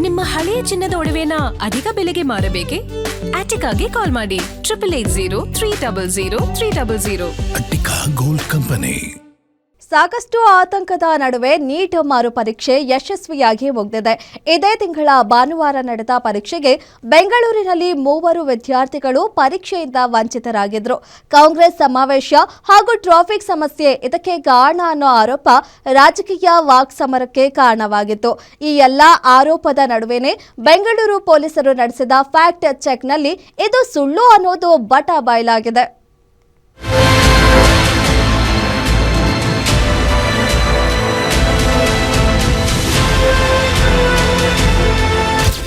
ನಿಮ್ಮ ಹಳೆಯ ಚಿನ್ನದ ಒಡವೆನ ಅಧಿಕ ಬೆಲೆಗೆ ಮಾರಬೇಕೆ? ಆಟಿಕಾಗೆ ಕಾಲ್ ಮಾಡಿ 8880 ಅಟ್ಟಿಕಾ ಗೋಲ್ಡ್ ಕಂಪನಿ. ಸಾಕಷ್ಟು ಆತಂಕದ ನಡುವೆ ನೀಟ್ ಮರುಪರೀಕ್ಷೆ ಯಶಸ್ವಿಯಾಗಿ ಮುಗಿದಿದೆ. ಇದೇ ತಿಂಗಳ ಭಾನುವಾರ ನಡೆದ ಪರೀಕ್ಷೆಗೆ ಬೆಂಗಳೂರಿನಲ್ಲಿ 3 ವಿದ್ಯಾರ್ಥಿಗಳು ಪರೀಕ್ಷೆಯಿಂದ ವಂಚಿತರಾಗಿದ್ರು. ಕಾಂಗ್ರೆಸ್ ಸಮಾವೇಶ ಹಾಗೂ ಟ್ರಾಫಿಕ್ ಸಮಸ್ಯೆ ಇದಕ್ಕೆ ಕಾರಣ ಅನ್ನೋ ಆರೋಪ ರಾಜಕೀಯ ವಾಕ್ಸಮರಕ್ಕೆ ಕಾರಣವಾಗಿತ್ತು. ಈ ಎಲ್ಲ ಆರೋಪದ ನಡುವೆನೇ ಬೆಂಗಳೂರು ಪೊಲೀಸರು ನಡೆಸಿದ ಫ್ಯಾಕ್ಟ್ ಚೆಕ್ನಲ್ಲಿ ಇದು ಸುಳ್ಳು ಅನ್ನೋದು ಬಟ ಬಯಲಾಗಿದೆ.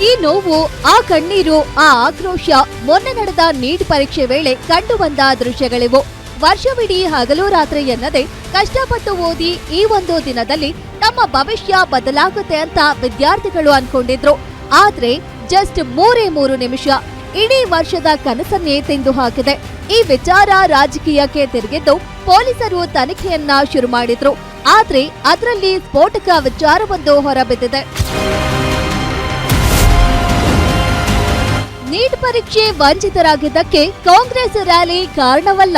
ಈ ನೋವು, ಆ ಕಣ್ಣೀರು, ಆ ಆಕ್ರೋಶ ಮೊನ್ನೆ ನಡೆದ ನೀಟ್ ಪರೀಕ್ಷೆ ವೇಳೆ ಕಂಡುಬಂದ ದೃಶ್ಯಗಳಿವು. ವರ್ಷವಿಡೀ ಹಗಲು ರಾತ್ರಿ ಎನ್ನದೆ ಕಷ್ಟಪಟ್ಟು ಓದಿ ಈ ಒಂದು ದಿನದಲ್ಲಿ ತಮ್ಮ ಭವಿಷ್ಯ ಬದಲಾಗುತ್ತೆ ಅಂತ ವಿದ್ಯಾರ್ಥಿಗಳು ಅನ್ಕೊಂಡಿದ್ರು. ಆದ್ರೆ ಜಸ್ಟ್ 3 ನಿಮಿಷ ಇಡೀ ವರ್ಷದ ಕನಸನ್ನೇ ತಿಂದು ಹಾಕಿದೆ. ಈ ವಿಚಾರ ರಾಜಕೀಯಕ್ಕೆ ತಿರುಗಿದ್ದು ಪೊಲೀಸರು ತನಿಖೆಯನ್ನ ಶುರು ಮಾಡಿದ್ರು. ಆದ್ರೆ ಅದರಲ್ಲಿ ಸ್ಫೋಟಕ ವಿಚಾರವೊಂದು ಹೊರಬಿದ್ದಿದೆ. ನೀಟ್ ಪರೀಕ್ಷೆ ವಂಚಿತರಾಗಿದ್ದಕ್ಕೆ ಕಾಂಗ್ರೆಸ್ ರ್ಯಾಲಿ ಕಾರಣವಲ್ಲ.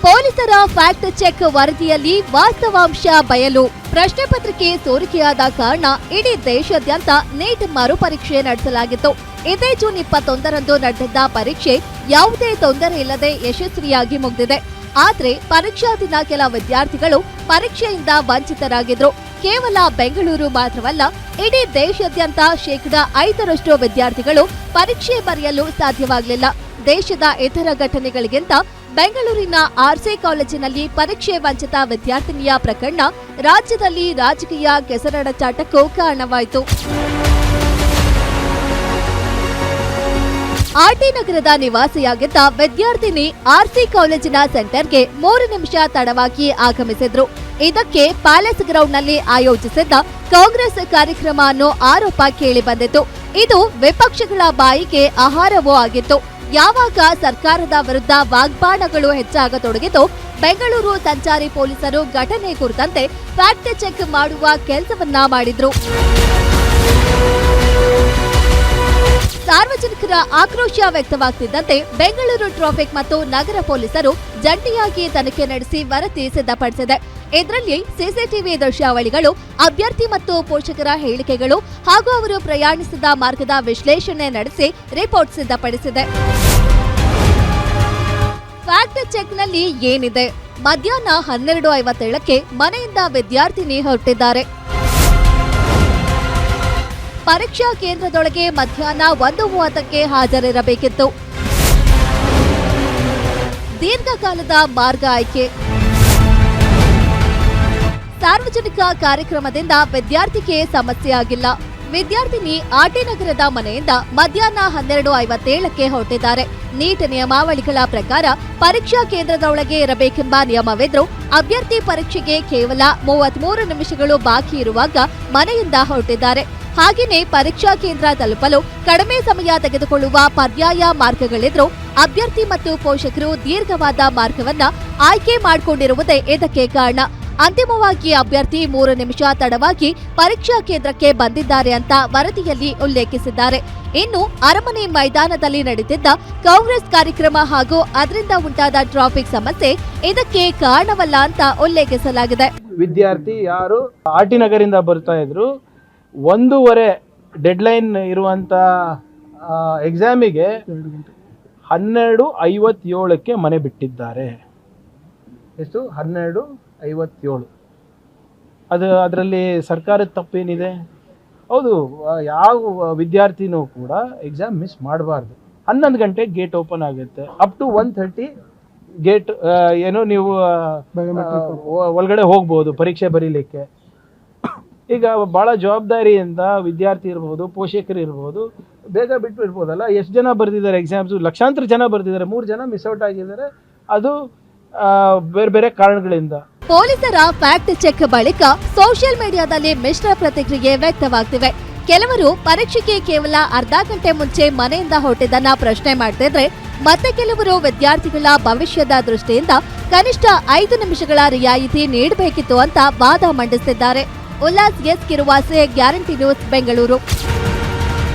ಪೊಲೀಸರ ಫ್ಯಾಕ್ಟ್ ಚೆಕ್ ವರದಿಯಲ್ಲಿ ವಾಸ್ತವಾಂಶ ಬಯಲು. ಪ್ರಶ್ನೆ ಪತ್ರಿಕೆ ಸೋರಿಕೆಯಾದ ಕಾರಣ ಇಡೀ ದೇಶಾದ್ಯಂತ ನೀಟ್ ಮರುಪರೀಕ್ಷೆ ನಡೆಸಲಾಗಿತ್ತು. ಇದೇ ಜೂನ್ 21ರಂದು ನಡೆದಿದ್ದ ಪರೀಕ್ಷೆ ಯಾವುದೇ ತೊಂದರೆ ಇಲ್ಲದೆ ಯಶಸ್ವಿಯಾಗಿ ಮುಗಿದಿದೆ. ಆದ್ರೆ ಪರೀಕ್ಷಾ ದಿನ ಕೆಲ ವಿದ್ಯಾರ್ಥಿಗಳು ಪರೀಕ್ಷೆಯಿಂದ ವಂಚಿತರಾಗಿದ್ರು. ಕೇವಲ ಬೆಂಗಳೂರು ಮಾತ್ರವಲ್ಲ, ಇಡೀ ದೇಶಾದ್ಯಂತ 5% ವಿದ್ಯಾರ್ಥಿಗಳು ಪರೀಕ್ಷೆ ಬರೆಯಲು ಸಾಧ್ಯವಾಗಲಿಲ್ಲ. ದೇಶದ ಇತರ ಘಟನೆಗಳಿಗಿಂತ ಬೆಂಗಳೂರಿನ ಆರ್ಸಿ ಕಾಲೇಜಿನಲ್ಲಿ ಪರೀಕ್ಷೆ ವಂಚಿತ ವಿದ್ಯಾರ್ಥಿನಿಯ ಪ್ರಕರಣ ರಾಜ್ಯದಲ್ಲಿ ರಾಜಕೀಯ ಕೆಸರಡಚಾಟಕ್ಕೂ ಕಾರಣವಾಯಿತು. ಆರ್ಟಿ ನಗರದ ನಿವಾಸಿಯಾಗಿದ್ದ ವಿದ್ಯಾರ್ಥಿನಿ ಆರ್ಸಿ ಕಾಲೇಜಿನ ಸೆಂಟರ್ಗೆ 3 ನಿಮಿಷ ತಡವಾಗಿ ಆಗಮಿಸಿದ್ರು. ಇದಕ್ಕೆ ಪ್ಯಾಲೇಸ್ ಗ್ರೌಂಡ್ನಲ್ಲಿ ಆಯೋಜಿಸಿದ್ದ ಕಾಂಗ್ರೆಸ್ ಕಾರ್ಯಕ್ರಮ ಅನ್ನೋ ಆರೋಪ ಕೇಳಿ ಬಂದಿತ್ತು. ಇದು ವಿಪಕ್ಷಗಳ ಬಾಯಿಗೆ ಆಹಾರವೂ ಆಗಿತ್ತು. ಯಾವಾಗ ಸರ್ಕಾರದ ವಿರುದ್ಧ ವಾಗ್ಬಾಣಗಳು ಹೆಚ್ಚಾಗತೊಡಗಿತು, ಬೆಂಗಳೂರು ಸಂಚಾರಿ ಪೊಲೀಸರು ಘಟನೆ ಕುರಿತಂತೆ ಫ್ಯಾಕ್ಟ್ ಚೆಕ್ ಮಾಡುವ ಕೆಲಸವನ್ನ ಮಾಡಿದ್ರು. ಸಾರ್ವಜನಿಕರ ಆಕ್ರೋಶ ವ್ಯಕ್ತವಾಗ್ತಿದ್ದಂತೆ ಬೆಂಗಳೂರು ಟ್ರಾಫಿಕ್ ಮತ್ತು ನಗರ ಪೊಲೀಸರು ಜಂಟಿಯಾಗಿ ತನಿಖೆ ನಡೆಸಿ ವರದಿ ಸಿದ್ಧಪಡಿಸಿದೆ. ಇದರಲ್ಲಿ ಸಿಸಿಟಿವಿ ದೃಶ್ಯಾವಳಿಗಳು, ಅಭ್ಯರ್ಥಿ ಮತ್ತು ಪೋಷಕರ ಹೇಳಿಕೆಗಳು ಹಾಗೂ ಅವರು ಪ್ರಯಾಣಿಸಿದ ಮಾರ್ಗದ ವಿಶ್ಲೇಷಣೆ ನಡೆಸಿ ರಿಪೋರ್ಟ್ ಸಿದ್ಧಪಡಿಸಿದೆ. ಫ್ಯಾಕ್ಟ್ ಚೆಕ್ನಲ್ಲಿ ಏನಿದೆ? ಮಧ್ಯಾಹ್ನ 12:57ಕ್ಕೆ ಮನೆಯಿಂದ ವಿದ್ಯಾರ್ಥಿನಿ ಹೊರಟಿದ್ದಾರೆ. ಪರೀಕ್ಷಾ ಕೇಂದ್ರದೊಳಗೆ ಮಧ್ಯಾಹ್ನ 1:30ಕ್ಕೆ ಹಾಜರಿರಬೇಕಿತ್ತು. ದೀರ್ಘಕಾಲದ ಮಾರ್ಗ ಆಯ್ಕೆ. ಸಾರ್ವಜನಿಕ ಕಾರ್ಯಕ್ರಮದಿಂದ ವಿದ್ಯಾರ್ಥಿಗೆ ಸಮಸ್ಯೆ ಆಗಿಲ್ಲ. ವಿದ್ಯಾರ್ಥಿನಿ ಆರ್ಟಿ ನಗರದ ಮನೆಯಿಂದ ಮಧ್ಯಾಹ್ನ 12:57ಕ್ಕೆ ಹೊರಟಿದ್ದಾರೆ. ನೀಟ್ ನಿಯಮಾವಳಿಗಳ ಪ್ರಕಾರ ಪರೀಕ್ಷಾ ಕೇಂದ್ರದೊಳಗೆ ಇರಬೇಕೆಂಬ ನಿಯಮವಿದ್ರೂ ಅಭ್ಯರ್ಥಿ ಪರೀಕ್ಷೆಗೆ ಕೇವಲ 33 ನಿಮಿಷಗಳು ಬಾಕಿ ಇರುವಾಗ ಮನೆಯಿಂದ ಹೊರಟಿದ್ದಾರೆ. ಹಾಗೆಯೇ ಪರೀಕ್ಷಾ ಕೇಂದ್ರ ತಲುಪಲು ಕಡಿಮೆ ಸಮಯ ತೆಗೆದುಕೊಳ್ಳುವ ಪರ್ಯಾಯ ಮಾರ್ಗಗಳಿದ್ರೂ ಅಭ್ಯರ್ಥಿ ಮತ್ತು ಪೋಷಕರು ದೀರ್ಘವಾದ ಮಾರ್ಗವನ್ನ ಆಯ್ಕೆ ಮಾಡಿಕೊಂಡಿರುವುದೇ ಇದಕ್ಕೆ ಕಾರಣ. ಅಂತಿಮವಾಗಿ ಅಭ್ಯರ್ಥಿ 3 ನಿಮಿಷ ತಡವಾಗಿ ಪರೀಕ್ಷಾ ಕೇಂದ್ರಕ್ಕೆ ಬಂದಿದ್ದಾರೆ ಅಂತ ವರದಿಯಲ್ಲಿ ಉಲ್ಲೇಖಿಸಿದ್ದಾರೆ. ಇನ್ನು ಅರಮನೆ ಮೈದಾನದಲ್ಲಿ ನಡೆದಿದ್ದ ಕಾಂಗ್ರೆಸ್ ಕಾರ್ಯಕ್ರಮ ಹಾಗೂ ಅದರಿಂದ ಉಂಟಾದ ಟ್ರಾಫಿಕ್ ಸಮಸ್ಯೆ ಇದಕ್ಕೆ ಕಾರಣವಲ್ಲ ಅಂತ ಉಲ್ಲೇಖಿಸಲಾಗಿದೆ. ವಿದ್ಯಾರ್ಥಿ ಯಾರು ಆರ್ಟಿ ನಗರಿಂದ ಬರ್ತಾ ಇದ್ರು, 1:15 ಡೆಡ್ಲೈನ್ ಇರುವಂತ ಎಕ್ಸಾಮಿಗೆ 12:57ಕ್ಕೆ ಮನೆ ಬಿಟ್ಟಿದ್ದಾರೆ. ಎಷ್ಟು? 12:57. ಅದರಲ್ಲಿ ಸರ್ಕಾರದ ತಪ್ಪೇನಿದೆ? ಹೌದು, ಯಾವ ವಿದ್ಯಾರ್ಥಿನೂ ಕೂಡ ಎಕ್ಸಾಮ್ ಮಿಸ್ ಮಾಡಬಾರ್ದು. 11 ಗಂಟೆಗೆ ಗೇಟ್ ಓಪನ್ ಆಗುತ್ತೆ. ಅಪ್ ಟು 1:30 ಗೇಟ್ ನೀವು ಒಳಗಡೆ ಹೋಗ್ಬೋದು ಪರೀಕ್ಷೆ ಬರೀಲಿಕ್ಕೆ. ಈಗ ಭಾಳ ಜವಾಬ್ದಾರಿಯಿಂದ ವಿದ್ಯಾರ್ಥಿ ಇರ್ಬೋದು, ಪೋಷಕರು ಇರ್ಬೋದು, ಬೇಗ ಬಿಟ್ಟು ಇರ್ಬೋದಲ್ಲ. ಎಷ್ಟು ಜನ ಬರ್ದಿದ್ದಾರೆ ಎಕ್ಸಾಮ್ಸು? ಲಕ್ಷಾಂತರ ಜನ ಬರ್ದಿದ್ದಾರೆ. 3 ಜನ ಮಿಸ್ ಔಟ್ ಆಗಿದ್ದಾರೆ. ಅದು ಬೇರೆ ಬೇರೆ ಕಾರಣಗಳಿಂದ. ಪೊಲೀಸರ ಫ್ಯಾಕ್ಟ್ ಚೆಕ್ ಬಳಿಕ ಸೋಷಿಯಲ್ ಮೀಡಿಯಾದಲ್ಲಿ ಮಿಶ್ರ ಪ್ರತಿಕ್ರಿಯೆ ವ್ಯಕ್ತವಾಗ್ತಿವೆ. ಕೆಲವರು ಪರೀಕ್ಷೆಗೆ ಕೇವಲ ಅರ್ಧ ಗಂಟೆ ಮುಂಚೆ ಮನೆಯಿಂದ ಹೊರಟಿದ್ದನ್ನ ಪ್ರಶ್ನೆ ಮಾಡ್ತಿದ್ರೆ, ಮತ್ತೆ ಕೆಲವರು ವಿದ್ಯಾರ್ಥಿಗಳ ಭವಿಷ್ಯದ ದೃಷ್ಟಿಯಿಂದ ಕನಿಷ್ಠ 5 ನಿಮಿಷಗಳ ರಿಯಾಯಿತಿ ನೀಡಬೇಕಿತ್ತು ಅಂತ ವಾದ ಮಂಡಿಸಿದ್ದಾರೆ. ಉಲ್ಲಾಸ್ ಎಸ್ ಕಿರುವಾಸೆ, ಗ್ಯಾರಂಟಿ ನ್ಯೂಸ್, ಬೆಂಗಳೂರು.